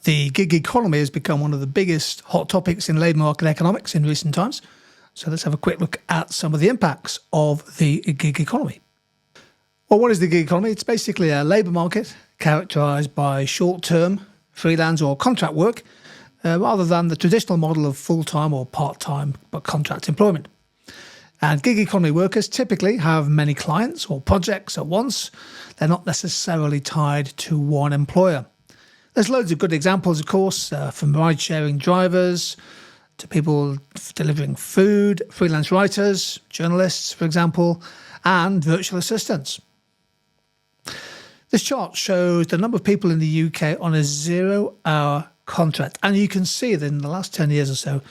The gig economy has become one of the biggest hot topics in labour market economics in recent times. So let's have a quick look at some of the impacts of the gig economy. Well, what is the gig economy? It's basically a labour market characterised by short-term, freelance or contract work, rather than the traditional model of full-time or part-time but contract employment. And gig economy workers typically have many clients or projects at once. They're not necessarily tied to one employer. There's loads of good examples, of course, from ride-sharing drivers to people delivering food, freelance writers, journalists, for example, and virtual assistants. This chart shows the number of people in the UK on a 0-hour contract. And you can see that in the last 10 years or so,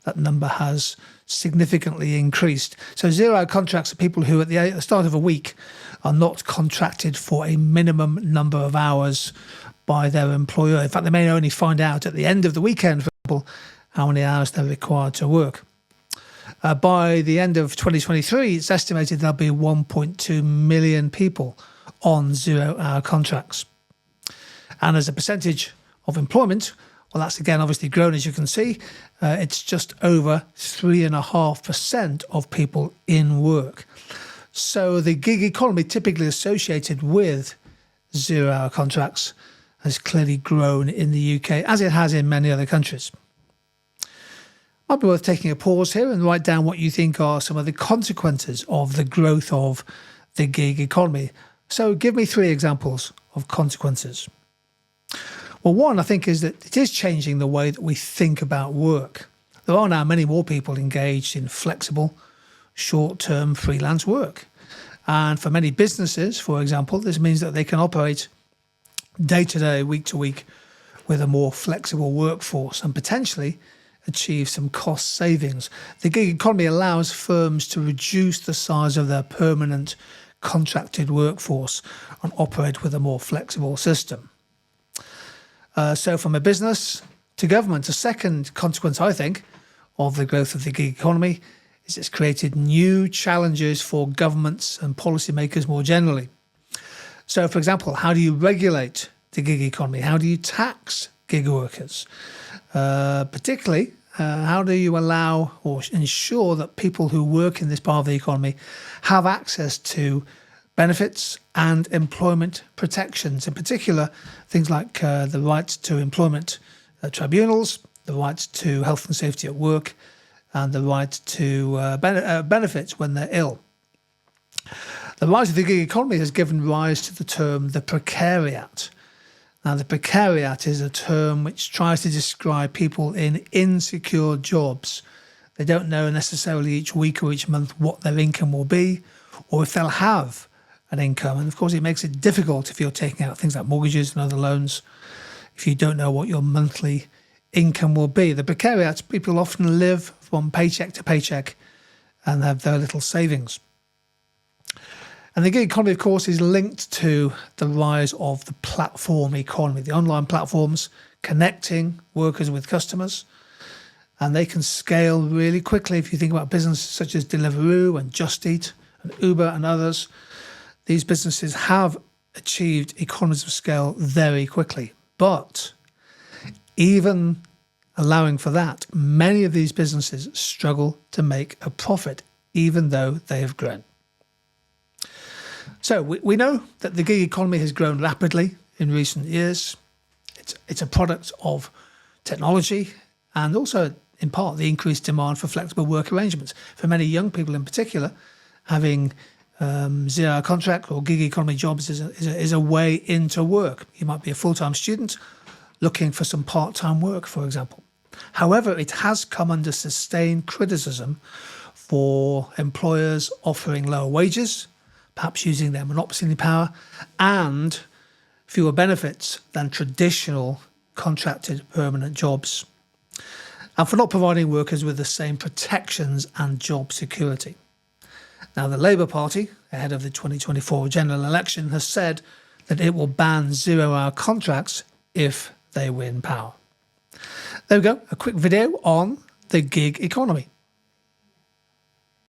that number has significantly increased. So 0-hour contracts are people who at the start of a week are not contracted for a minimum number of hours by their employer. In fact, they may only find out at the end of the weekend, for example, how many hours they're required to work. By the end of 2023, it's estimated there'll be 1.2 million people on 0-hour contracts. And as a percentage of employment, well, that's again obviously grown, as you can see. It's just over 3.5% of people in work. So the gig economy typically associated with 0-hour contracts has clearly grown in the UK, as it has in many other countries. Might be worth taking a pause here and write down what you think are some of the consequences of the growth of the gig economy. So give me 3 examples of consequences. Well, one, I think, is that it is changing the way that we think about work. There are now many more people engaged in flexible, short-term freelance work. And for many businesses, for example, this means that they can operate day-to-day, week-to-week with a more flexible workforce and potentially achieve some cost savings. The gig economy allows firms to reduce the size of their permanent contracted workforce and operate with a more flexible system. So from a business to government, a second consequence, I think, of the growth of the gig economy is it's created new challenges for governments and policymakers more generally. So, for example, how do you regulate the gig economy? How do you tax gig workers? Particularly, how do you allow or ensure that people who work in this part of the economy have access to benefits and employment protections, in particular things like the right to employment tribunals, the right to health and safety at work, and the right to benefits when they're ill. The rise of the gig economy has given rise to the term the precariat. Now, the precariat is a term which tries to describe people in insecure jobs. They don't know necessarily each week or each month what their income will be or if they'll have an income. And of course, it makes it difficult if you're taking out things like mortgages and other loans, if you don't know what your monthly income will be. The precariat, people often live from paycheck to paycheck and have very little savings. And the gig economy, of course, is linked to the rise of the platform economy, the online platforms connecting workers with customers. And they can scale really quickly. If you think about businesses such as Deliveroo and Just Eat and Uber and others, these businesses have achieved economies of scale very quickly. But even allowing for that, many of these businesses struggle to make a profit, even though they have grown. So we know that the gig economy has grown rapidly in recent years. It's a product of technology and also, in part, the increased demand for flexible work arrangements. For many young people in particular, having 0-hour contract or gig economy jobs is a way into work. You might be a full-time student looking for some part-time work, for example. However, it has come under sustained criticism for employers offering lower wages, perhaps using their monopoly power, and fewer benefits than traditional contracted permanent jobs, and for not providing workers with the same protections and job security. Now, the Labour Party, ahead of the 2024 general election, has said that it will ban 0-hour contracts if they win power. There we go, a quick video on the gig economy.